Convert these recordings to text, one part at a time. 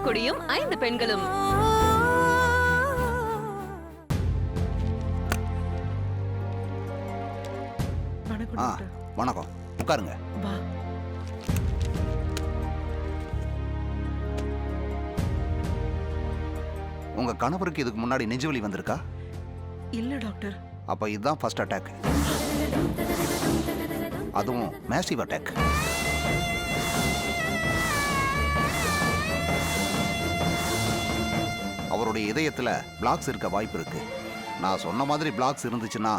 வாழக்கூடியும் 5 பெண்களும். வணக்கம், உட்காருங்க. உங்க கணவருக்கு இதுக்கு முன்னாடி நெஞ்சுவலி வந்திருக்கா? இல்ல டாக்டர். அப்ப இதுதான் ஃபர்ஸ்ட் அட்டாக். அதுவும் மேசிவ் அட்டாக். அவருடைய இதயத்துல பிளாக்ஸ் இருக்க வாய்ப்பு இருக்கு. நான் சொன்ன மாதிரி பிளாக்ஸ் இருந்துச்சுன்னா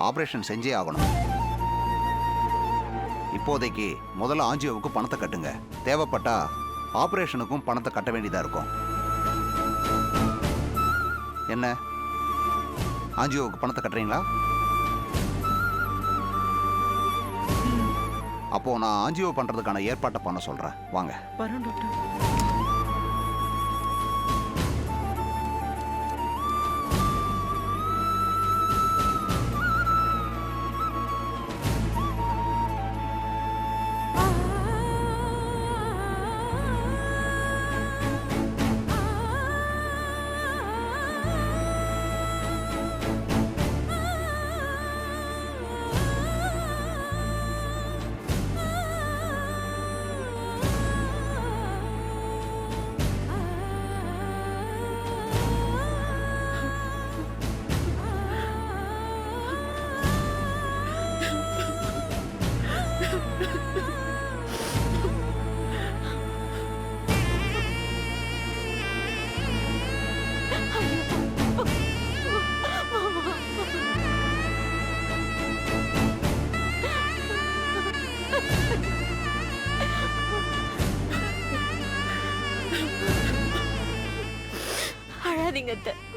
ஆபரேஷன் செஞ்சே ஆகணும். இப்போதைக்கு முதல்ல ஆஞ்சியோவுக்கு பணத்தை கட்டுங்க. தேவைப்பட்டா ஆபரேஷனுக்கும் பணத்தை கட்ட வேண்டியதா இருக்கும். என்ன, ஆஞ்சியோவுக்கு பணத்தை கட்டுறீங்களா? அப்போ நான் ஆஞ்சியோ பண்றதுக்கான ஏற்பாட்டை பண்ண சொல்றேன். வாங்க. வரோம் டாக்டர்.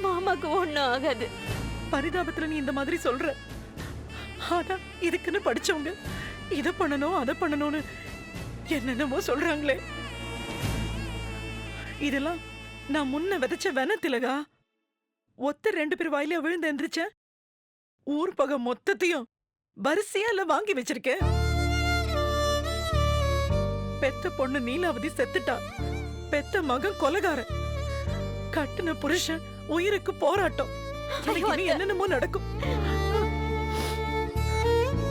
மாமாக்கு ஒண்ணும் ஆகாது. பரிதாபத்துல நீ இந்த மாதிரி சொல்ற. ஆனா இதுக்குன்னு படிச்சவங்க இத பண்ணணும் அதை பண்ணணும்னு என்னென்னமோ சொல்றாங்களே. இதெல்லாம் நான் முன்ன விதைச்ச வெனத்திலகா. ஒத்த 2 பேர் வாயில விழுந்து எந்திரிச்ச ஊர் பகை மொத்தத்தையும் வரிசையால வாங்கி வச்சிருக்கேன். பெத்த பொண்ணு நீலாவதி செத்துட்டா. பெத்த மகன் கொலைகாரன். கட்டுன புருஷன் உயிருக்கு போராட்டம். என்னென்னமோ நடக்கும்.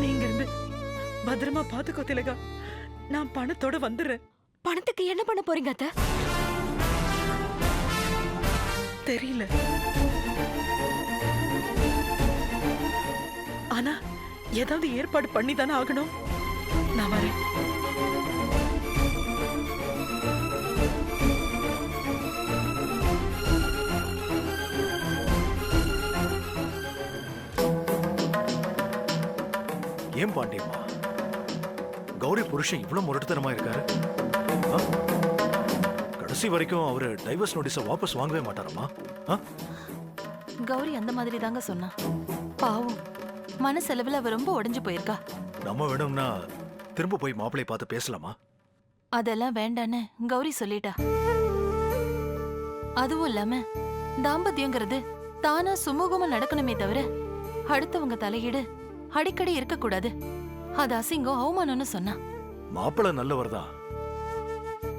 நீங்க இருந்து பத்திரமா பாத்துக்கோ திலகா. நான் பணத்தோட வந்துடுறேன். பணத்துக்கு என்ன பண்ண போறீங்க அத்தை? தெரியல. ஆனா ஏதாவது ஏற்பாடு பண்ணி தானே ஆகணும். நான் வரேன். ஏன் பாண்டியம்மா, கௌரி புருஷன் இவ்வளவு முரட்டுத்தனமா இருக்காரு? கடைசி வரைக்கும் அவரு டைவர்ஸ் நோட்டீஸை வாபஸ் வாங்கவே மாட்டாரம்மா? கௌரி அந்த மாதிரி தாங்க சொன்னா. பாவம், மனசெலவுல அவ ரொம்ப உடைஞ்சு போயிருக்கா. நம்ம வேணும்னா திரும்ப போய் மாப்பிள்ளை பார்த்து பேசலாமா? அதெல்லாம் வேண்டான்னு கௌரி சொல்லிட்டா. அதுவும் இல்லாம தாம்பத்தியங்கிறது தானா சுமூகமா நடக்கணுமே தவிர அடுத்தவங்க தலையீடு அடிக்கடி இருக்க கூடாது. அது அசிங்கம், அவமானம்னு சொன்னா. மாப்பிள்ள நல்லவர் தான்.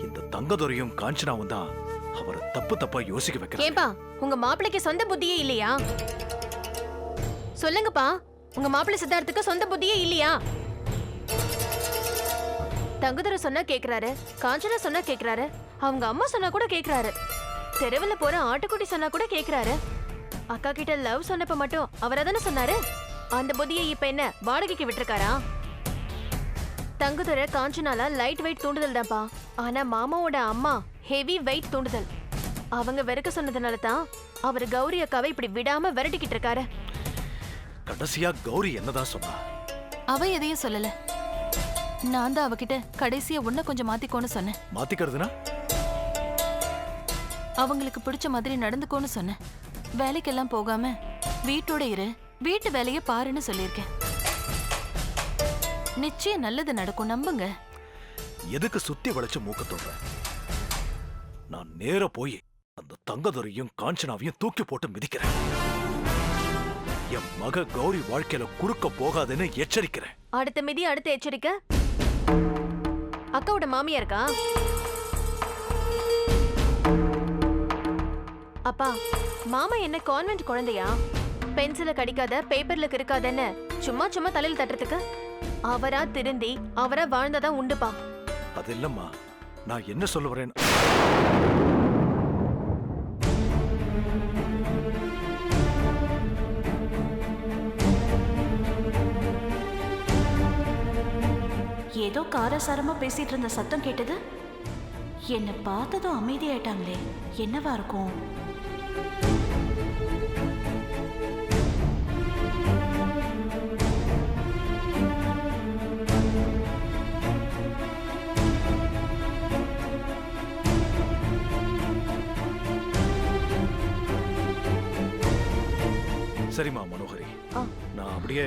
இந்த தங்கதுரையும் காஞ்சனாவும் தான் அவரை தப்பு தப்பா யோசிக்க வைக்கிறாங்க. ஏப்பா, உங்க மாப்பிளைக்கு சொந்த புத்தியே இல்லையா? சொல்லுங்கப்பா, உங்க மாப்பிள்ளை சித்தார்த்துக்கு சொந்த புத்தியே இல்லையா? தங்கதுரை சொன்னா கேக்குறாரு, காஞ்சனா சொன்னா கேக்குறாரு, அவங்க அம்மா சொன்னா கூட கேக்குறாரு, தெருவுல போற ஆட்டுக்குட்டி சொன்னா கூட கேக்குறாரு. அக்கா கிட்ட லவ் சொன்னப்ப மட்டும் அவரா தானே சொன்னாரு. அந்த புத்தியை இப்ப என்ன வாடகைக்கு விட்டுருக்காரா? தங்குதுரை காஞ்சனால லைட் வெயிட் தூண்டுதல் தான்ப்பா. ஆனா மாமாவோட அம்மா ஹெவி வெயிட் தூண்டுதல். அவங்க வெறுக்க சொன்னதுனால தான் அவர் கௌரி அக்காவை இப்படி விடாம விரட்டிக்கிட்டு இருக்காரு. கடைசியா கௌரி என்னதான் சொன்னா? அவ எதையும் சொல்லல. நான் தான் அவகிட்ட கடைசியா உன்ன கொஞ்சம் மாத்திக்கோன்னு சொன்னேன். மாத்திக்கிறதுனா? அவங்களுக்கு பிடிச்ச மாதிரி நடந்துக்கோன்னு சொன்னேன். வேலைக்கெல்லாம் போகாம வீட்டோட இரு, வீட்டு வேலையை பாருன்னு சொல்லியிருக்கேன். நிச்சயம் நல்லது நடக்கும், நம்புங்க. எதுக்கு சுத்தி வளைச்சு மூக்க தோன்ற? நான் நேர போய் அந்த தங்கதுரையும் காஞ்சனாவையும் தூக்கி போட்டு மிதிக்கிறேன். என் மக கௌரி வாழ்க்கையில குறுக்க போகாதுன்னு எச்சரிக்கிறேன். அடுத்த மிதி அடுத்த எச்சரிக்கை. அக்காவோட மாமியா இருக்கா? அப்பா, மாமா என்ன கான்வென்ட் குழந்தையா? பென்சில கடிக்காத, பேப்பர்ல கிறுக்காதன்னு சும்மா சும்மா தலையில தட்டுறதுக்கு? அவரா திருந்தி அவரா வாழ்ந்ததான் உண்டுப்பா. அது இல்லம்மா, நான் என்ன சொல்ல வரேன். ஏதோ காரசாரமா பேசிட்டு இருந்த சத்தம் கேட்டது. என்னை பார்த்ததும் அமைதியாயிட்டாங்களே, என்னவா இருக்கும்? சரிம்மா மனோகரி, ஆ. நான் அப்படியே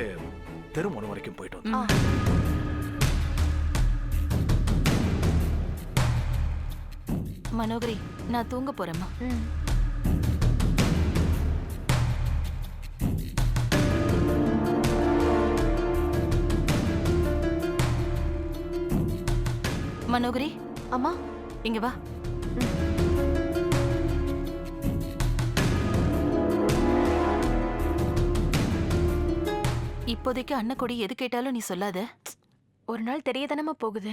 தெருமுனை வரைக்கும் போயிட்டு வந்தேன். ஆ. மனோகரி, நான் தூங்க போறேம்மா. ம். மனோகரி, அம்மா, இங்க வா. இப்போதைக்கு அன்னக்கொடி எது கேட்டாலும் நீ சொல்லாத. ஒரு நாள் தெரியதானமா போகுது.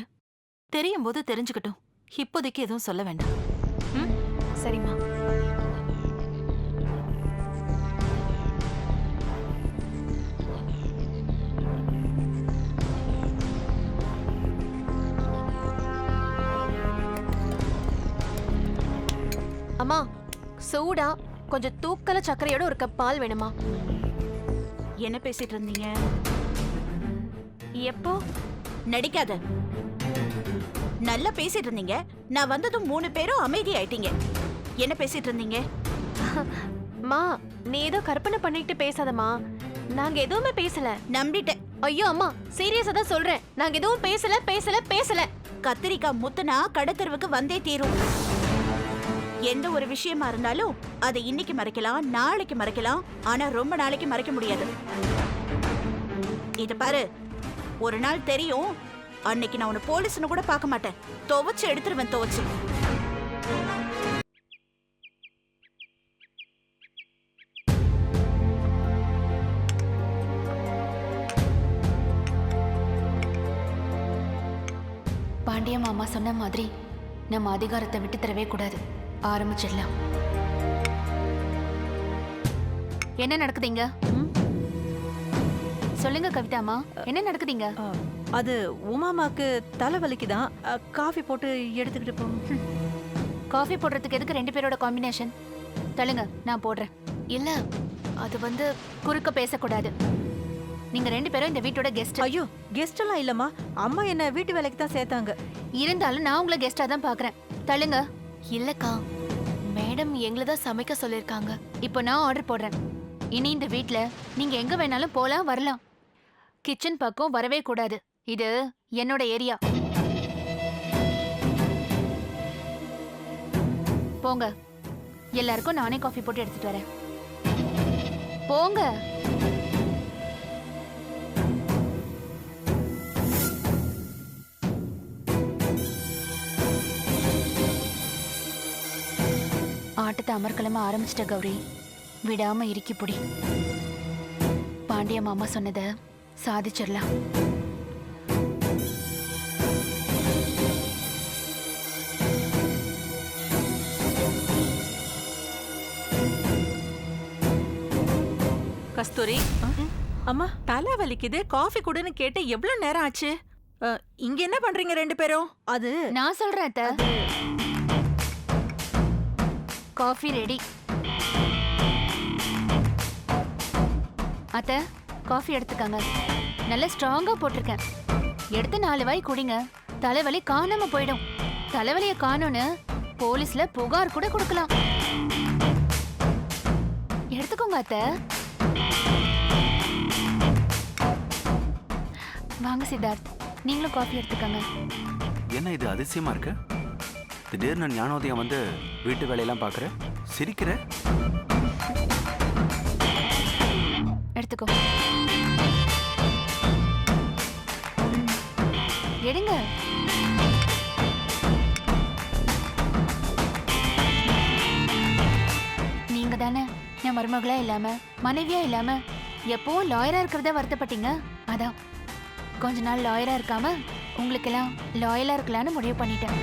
தெரியும் போது தெரிஞ்சுக்கட்டும். இப்போதைக்கு எதுவும் சொல்ல வேண்டாம். சரிம்மா. அம்மா, சூடா கொஞ்சம் தூக்கல சர்க்கரையோட ஒரு கப் பால் வேணுமா? என்ன பேசிட்டு இருந்தீங்க? எப்போ? நடிக்காத. நல்லா பேசிட்டு இருந்தீங்க. நான் வந்ததும் 3 பேரும் அமைதி ஆயிட்டீங்க. என்ன பேசிட்டு இருந்தீங்க? மா, நீ ஏதோ கற்பனை பண்ணிட்டு பேசாதம்மா. நாங்க எதுவுமே பேசல. நம்பிட்டேன். ஐயோ அம்மா, சீரியஸா தான் சொல்றேன். நாங்க எதுவும் பேசல. கத்திரிக்காய் முத்துனா கடத்தெருவுக்கு வந்தே தீரும். எந்த ஒரு விஷயமா இருந்தாலும் அதை இன்னைக்கு மறைக்கலாம், நாளைக்கு மறைக்கலாம். ஆனா ரொம்ப நாளைக்கு மறைக்க முடியாது. இத பாரு, ஒரு நாள் தெரியும். அன்னைக்கு நான் உன்னை போலீஸ்னு கூட பார்க்க மாட்டேன். துவைச்சு எடுத்துருவேன், துவைச்சு. பாண்டிய மாமா சொன்ன மாதிரி நம்ம அதிகாரத்தை விட்டு தரவே கூடாது. ஆரம்பிச்சிடலாம். என்ன நடக்குதுங்க? சொல்லுங்க கவிதாமா, என்ன நடக்குதுங்க? அது உமாமாக்கு தலைவலிக்குதான். காஃபி போட்டு எடுத்துக்கிட்டு போ. காஃபி போடுறதுக்கு எதுக்கு 2 பேரோட காம்பினேஷன்? தள்ளுங்க, நான் போடுறேன். இல்ல, அது வந்து குறுக்க பேசக்கூடாது. நீங்க 2 பேரும் இந்த வீட்டோட கெஸ்ட். ஐயோ, கெஸ்ட் எல்லாம் இல்லம்மா. அம்மா என்ன வீட்டு வேலைக்கு தான் சேர்த்தாங்க. இருந்தாலும் நான் உங்களை கெஸ்டா தான் பாக்குறேன். தள்ளுங்க. இல்லக்கா, மேடம் எங்களை தான் சமைக்க சொல்லிருக்காங்க. இப்போ நான் ஆர்டர் போடுறேன். இனி இந்த வீட்ல நீங்க எங்க வேணாலும் போலாம் வரலாம். கிச்சன் பக்கம் வரவே கூடாது. இது என்னோட ஏரியா. போங்க. எல்லாருக்கும் நானே காஃபி போட்டு எடுத்துட்டு வரேன். போங்க. ஆட்டத்தை அமர்க்கலமா ஆரம்பிச்சிட்ட கௌரி. விடாம இறுக்கி புடி. பாண்டிய மாமா சொன்னதை சாதிச்சிடலாம். கஸ்தூரி, அம்மா தலை வலிக்குது, காஃபி குடுன்னு கேட்டு எவ்வளவு நேரம் ஆச்சு? இங்க என்ன பண்றீங்க 2 பேரும்? அது நான் சொல்றேன் அத்தை. Coffee ready. அத்தை, காஃபி எடுத்துக்கங்க. நல்ல ஸ்ட்ராங்கா போட்டிருக்கேன். எடுத்து 4 வாய் குடிங்க. தலைவலி காணாம போயிடும். தலைவலிய காணோன்னு போலீஸ்ல புகார் கூட கொடுக்கலாம். எடுத்துக்கோங்க அத்தை. வாங்க சித்தார்த், நீங்களும் காஃபி எடுத்துக்கங்க. என்ன இது அதிசயமா இருக்கு? திடீர்னு ஞானோதயம் வந்து வீட்டு வேலையெல்லாம் பார்க்குற, சிரிக்கிற. எடுத்துக்கோ. எடுங்க. நான் மருமகளா இல்லாம மனைவியா இல்லாம எப்பவும் லாயரா இருக்கிறதா வருத்தப்பட்டீங்க. அதான் கொஞ்ச நாள் லாயரா இருக்காம உங்களுக்கெல்லாம் லாயலா இருக்கலாம்னு முடிவு பண்ணிட்டேன்.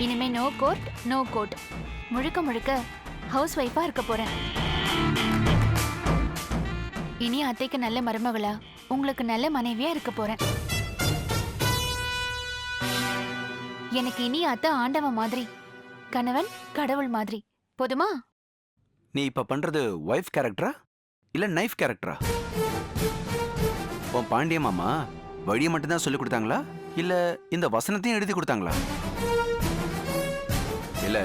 இனிமே நோ கோர்ட் நோ கோர்ட், முழுக்க முழுக்க ஹவுஸ் ஒய்ஃபா இருக்க போறேன். இனி அத்தைக்கு நல்ல மருமகளா, உங்களுக்கு நல்ல மனைவியா இருக்க போறேன். எனக்கு இனி அத்தை ஆண்டவன் மாதிரி, கணவன் கடவுள் மாதிரி. போதுமா? நீ இப்ப பண்றது ஒய்ஃப் கேரக்டரா இல்ல நைஃப் கேரக்டரா? உன் பாண்டிய மாமா வழியை மட்டும்தான் சொல்லி கொடுத்தாங்களா இல்ல இந்த வசனத்தையும் எழுதி கொடுத்தாங்களா? இல்ல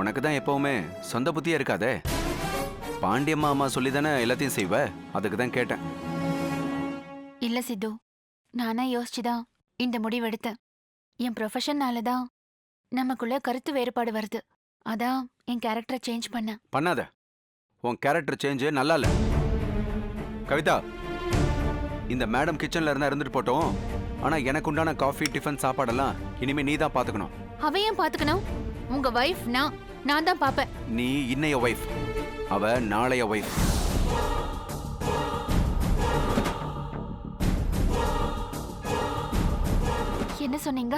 உனக்கு தான் எப்பவுமே சொந்த புத்தியா இருக்காதே. பாண்டியம்மா அம்மா சொல்லி தானே எல்லாத்தையும் செய்வ, அதுக்கு தான் கேட்டேன். இல்ல சித்து, நானா யோசிச்சுதான் இந்த முடிவெடுத்தேன். என் ப்ரொஃபஷன்னால தான் நமக்குள்ள கருத்து வேறுபாடு வருது. அதான் என் கேரக்டரை சேஞ்ச் பண்ணேன். பண்ணாத. உன் கேரக்டர் சேஞ்ச் நல்லா இல்ல. கவிதா, இந்த மேடம் கிச்சன்ல இருந்தா இருந்துட்டு போட்டோம். ஆனா எனக்கு உண்டான காஃபி டிஃபன் சாப்பாடெல்லாம் இனிமே நீ தான் பாத்துக்கணும். அவ ஏன் பாத்துக்கணும்? உங்க வைஃப் நான் தான் பாப்பேன். நீ இன்னைய வைஃப், அவ நாளைய வைஃப். என்ன சொன்னீங்க?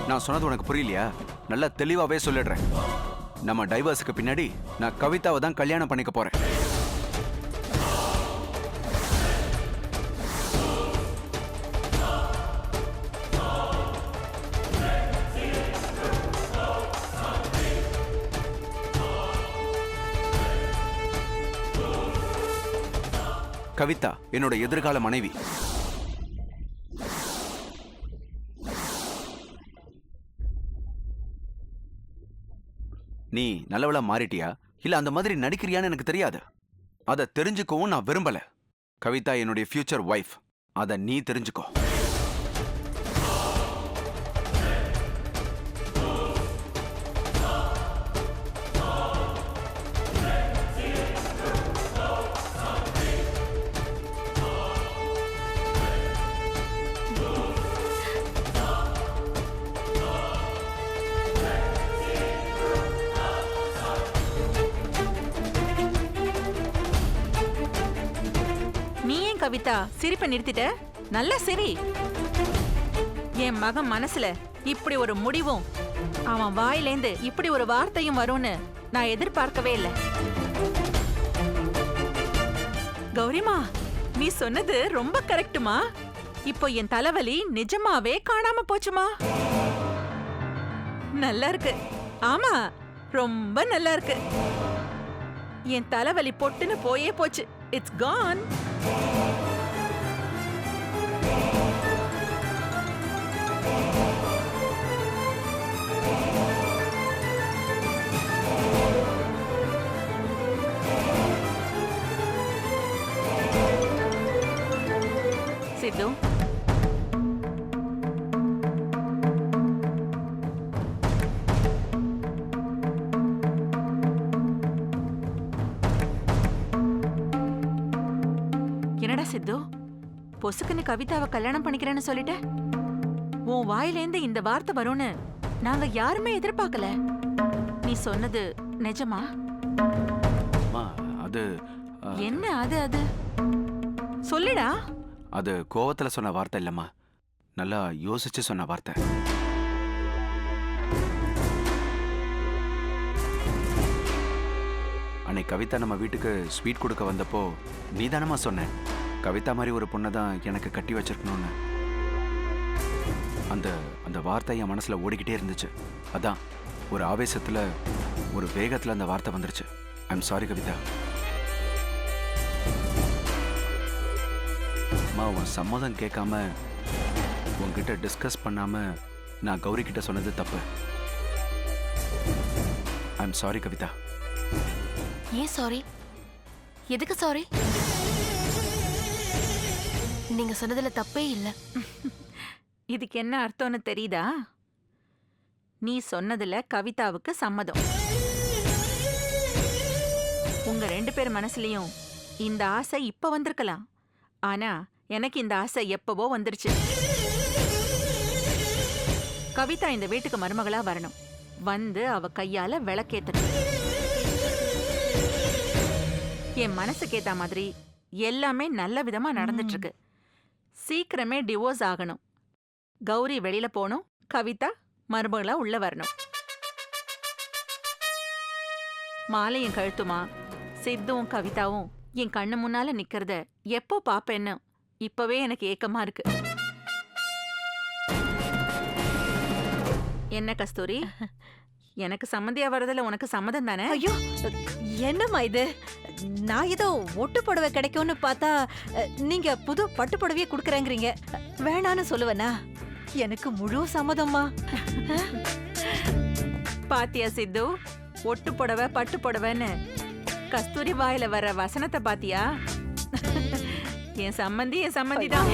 நான் சொன்னது உனக்கு புரியலையா? நல்லா தெளிவாவே சொல்லிடுறேன். நம்ம டைவர்ஸுக்கு பின்னாடி நான் கவிதாவை தான் கல்யாணம் பண்ணிக்க போறேன். கவிதா என்னோட எதிர்கால மனைவி. நீ நல்லவளா மாறிட்டியா இல்ல அந்த மாதிரி நடிக்கிறியான்னு எனக்கு தெரியாது. அதை தெரிஞ்சுக்கவும் நான் விரும்பல. கவிதா என்னுடைய ஃபியூச்சர் ஒய்ஃப், அதை நீ தெரிஞ்சுக்கோ. நீ ஏன் கவிதா சிரிப்பை நிறுத்திட்ட? நல்லா சிரி. என் மகன் மனசுல இப்படி ஒரு முடிவும் அவன் வாயிலேந்து இப்படி ஒரு வார்த்தையும் வரும்னு நான் எதிர்பார்க்கவே இல்லை. கௌரிமா, நீ சொன்னது ரொம்ப கரெக்டுமா. இப்போ என் தலைவலி நிஜமாவே காணாம போச்சுமா. நல்லா இருக்கு. ஆமா, ரொம்ப நல்லா இருக்கு. என் தலைவலி பொட்டுன்னு போயே போச்சு. இட்ஸ் கான். சித்து, என்னடா சித்து, பொசுக்குன்னு கவிதாவை கல்யாணம் பண்ணிக்கிறேன்னு சொல்லிட்ட? உன் வாயிலேந்து இந்த வார்த்தை வரும்னு நாங்க யாருமே எதிர்பார்க்கல. நீ சொன்னது நிஜமா? அது என்ன அது சொல்லுடா. அது கோவத்துல சொன்ன வார்த்தை இல்லம்மா, நல்லா யோசிச்சு சொன்ன வார்த்தை. அன்னைக்கு கவிதா நம்ம வீட்டுக்கு ஸ்வீட் கொடுக்க வந்தப்போ நீ தானம்மா சொன்ன, கவிதா மாதிரி ஒரு பொண்ணை தான் எனக்கு கட்டி வச்சிருக்கணும்னு. அந்த அந்த வார்த்தை என் மனசுல ஓடிக்கிட்டே இருந்துச்சு. அதான் ஒரு ஆவேசத்துல ஒரு வேகத்துல அந்த வார்த்தை வந்துருச்சு. I'm sorry Kavitha. அம்மா, உன் சம்மதம் கேட்காம உன்கிட்ட டிஸ்கஸ் பண்ணாம நான் கௌரி கிட்ட சொன்னது தப்பு. I'm sorry Kavitha. ஏன் சாரி? எதுக்கு சாரி? நீங்க சொன்னதுல தப்பே இல்ல. இதுக்கு என்ன அர்த்தம்னு தெரியுதா? நீ சொன்னதுல கவிதாவுக்கு சம்மதம். உங்க 2 பேர் மனசுலயும் இந்த ஆசை இப்ப வந்திருக்கலாம். ஆனா எனக்கு இந்த ஆசை எப்பவோ வந்துருச்சு. கவிதா இந்த வீட்டுக்கு மருமகளா வரணும். வந்து அவ கையால விளக்கேத்தணும். என் மனசுக்கு ஏத்த மாதிரி எல்லாமே நல்ல விதமா நடந்துட்டு இருக்கு. சீக்கிரமே டிவோர்ஸ் ஆகணும். கௌரி வெளியில போகணும், கவிதா மருமகளா உள்ள வரணும். மாலையும் கழுத்துமா சித்துவும் கவிதாவும் என் கண்ணு முன்னால நிக்கிறத எப்போ பாப்பேன்னு இப்பவே எனக்கு ஏக்கமா இருக்கு. என்ன கஸ்தூரி, எனக்கு சம்மந்தியா வரதுல உனக்கு சம்மதம் தானே? ஐயோ என்னம்மா இது? நான் ஏதோ ஒட்டு புடவை கிடைக்கும்னு பார்த்தா நீங்க புது பட்டு புடவையே குடுக்கறேங்கறீங்க. வேணான்னு சொல்லுவனா? எனக்கு முழு சம்மதம்மா. பாத்தியா சித்து, ஒட்டு புடவை பட்டு புடவைன்னு கஸ்தூரி வாயில வர வசனத்தை பாத்தியா? என் சம்மந்தி தான்.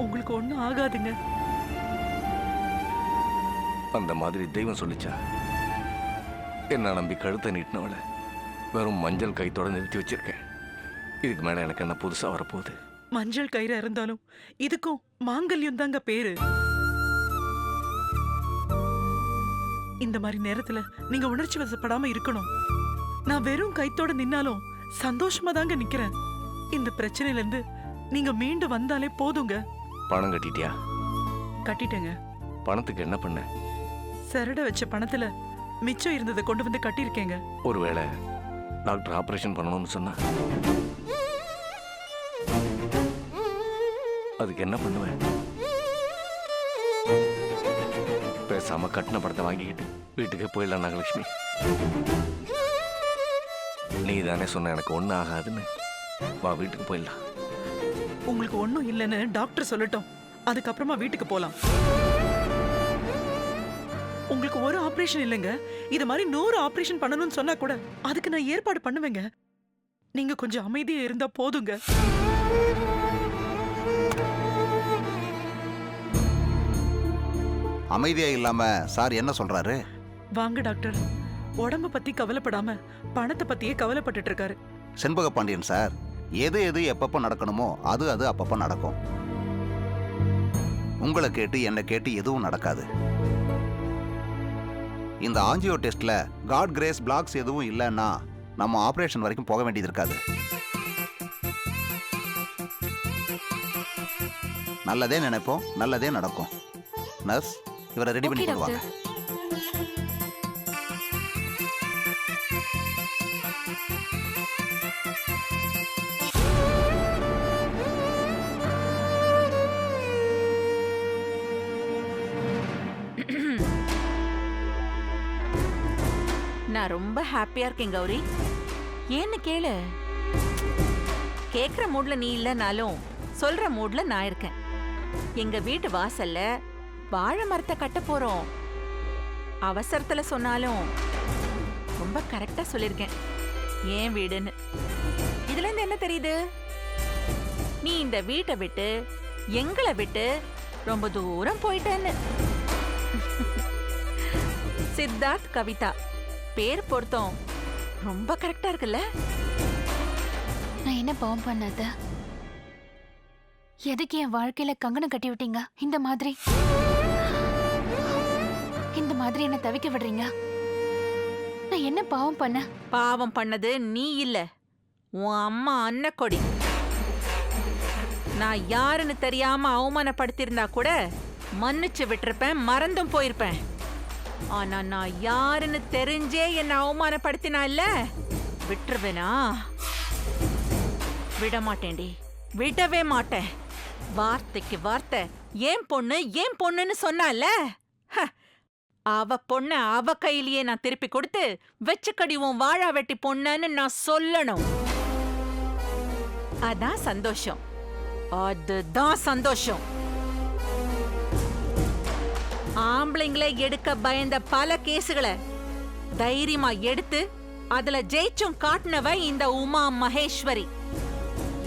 உங்களுக்கு ஒண்ணும் ஆகாதுங்க. அந்த மாதிரி தெய்வம் சொல்லிச்சா? என்ன நம்பி கழுத்தை நீட்டினவளை வெறும் மஞ்சள் கைத்தோட நிறுத்தி வச்சிருக்கேன். இதுக்கு மேல எனக்கு என்ன புதுசா வரப்போகுது? மஞ்சள் கயிறு இருந்தாலும் இதுக்கும் மாங்கல்யம் தாங்க பேரு. இந்த மாதிரி நேரத்துல நீங்க உணர்ச்சி வசப்படாம இருக்கணும். நான் வெறும் கைத்தோட நின்னாலும் சந்தோஷமா தாங்க நிக்கிறேன். இந்த பிரச்சனையில இருந்து நீங்க மீண்டு வந்தாலே போதுங்க. பணம் கட்டிட்டியா? கட்டிட்டேங்க. பணத்துக்கு என்ன பண்ண? சரட வச்ச பணத்துல மிச்சம் இருந்ததை கொண்டு வந்து கட்டியிருக்கேங்க. ஒருவேளை டாக்டர் ஆபரேஷன் பண்ணணும்னு சொன்னா அதுக்கு என்ன பண்ணுவேன்? பேசாம கட்டின படத்தை வாங்கிக்கிட்டு வீட்டுக்கே போயிடலாம் நாகலட்சுமி. நீ தானே சொன்ன எனக்கு ஒன்றும் ஆகாதுன்னு. வா வீட்டுக்கு போயிடலாம். உங்களுக்கு ஒண்ணும் இல்லைன்னு டாக்டர் சொல்லட்டும், அதுக்கப்புறமா வீட்டுக்கு போலாம். உங்களுக்கு ஒரு ஆபரேஷன் இல்லைங்க. இது மாதிரி 100 ஆபரேஷன் பண்ணணும்னு சொன்னா கூட அதுக்கு நான் ஏற்பாடு பண்ணுவேங்க. நீங்க கொஞ்சம் அமைதியா இருந்தா போதுங்க. அமைதியா இல்லாம சார் என்ன சொல்றாரு? வாங்க டாக்டர். உடம்ப பத்தி கவலைப்படாம பணத்தை பத்தியே கவலைப்பட்டுட்டு இருக்காரு. செண்பக பாண்டியன் சார், எது எது எப்பப்போ நடக்கணுமோ அது அது அப்பப்போ நடக்கும். உங்களை கேட்டு என்னை கேட்டு எதுவும் நடக்காது. இந்த ஆஞ்சியோ டெஸ்ட்ல காட் கிரேஸ் பிளாக்ஸ் எதுவும் இல்லைன்னா நம்ம ஆபரேஷன் வரைக்கும் போக வேண்டியது இருக்காது. நல்லதே நினைப்போம், நல்லதே நடக்கும். நர்ஸ், இவரை ரெடி பண்ணி கொடுவாங்க. நான் ரொம்ப ஹாப்பியா இருக்கேன் கௌரி. ஏன்னு கேளு. கேக்குற மூட்ல நீ இல்லனாலும் சொல்ற மூட்ல நான் இருக்கேன். எங்க வீட்டு வாசல்ல வாழை மரத்தை கட்ட போறோம். அவசரத்துல சொன்னாலும் ரொம்ப கரெக்டா சொல்லிருக்கேன். ஏன் வீடுன்னு. இதுல இருந்து என்ன தெரியுது? நீ இந்த வீட்டை விட்டு எங்களை விட்டு ரொம்ப தூரம் போயிட்டேன்னு. சித்தார்த் கவிதா பேர் பொருத்தம் ரொம்ப கரெக்டா இருக்குல்ல? நான் என்ன பாவம் பண்ணாத? எதுக்கு என் வாழ்க்கையில கங்கணம் கட்டி விட்டீங்க? இந்த மாதிரி என்ன தவிக்க விடுறீங்க? நான் என்ன பாவம் பண்ண? பாவம் பண்ணது நீ இல்ல, உன் அம்மா அன்னக்கொடி. நான் யாருன்னு தெரியாம அவமானப்படுத்திருந்தா கூட மன்னிச்சு விட்டிருப்பேன், மறந்தும் போயிருப்பேன். ஆனா நான் யாருன்னு தெரிஞ்சே என்ன அவமானப்படுத்தினா இல்ல, விட்டுருவேனா? விட மாட்டேன்டி, விடவே மாட்டேன். வார்த்தைக்கு வார்த்தை ஏன் பொண்ணுன்னு சொன்னால, அவ பொண்ண அவ கையிலேயே நான் திருப்பி கொடுத்து வெச்சுக்கடி உன் வாழா வெட்டி பொண்ணன்னு நான் சொல்லணும். அதான் சந்தோஷம், அதுதான் சந்தோஷம். ஆம்பளைங்களே எடுக்க பயந்த பல கேசுகளை தைரியமா எடுத்து அதுல ஜெயிச்சும் காட்டினவ இந்த உமா மகேஸ்வரி.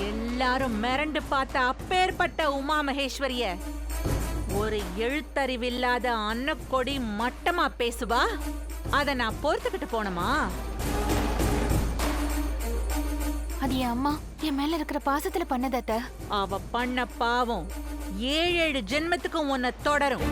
எல்லாரும் மிரண்டு பார்த்த அப்பேற்பட்ட உமா மகேஸ்வரிய ஒரு எழுத்தறிவில்லாத அன்னக்கொடி மட்டமா பேசுவா. அத நான் பொறுத்துக்கிட்டு போனமா? அது என் அம்மா என் மேல இருக்கிற பாசத்துல பண்ணதத்த. அவ பண்ண பாவம் 7 ஜென்மத்துக்கும் உன்னை தொடரும்.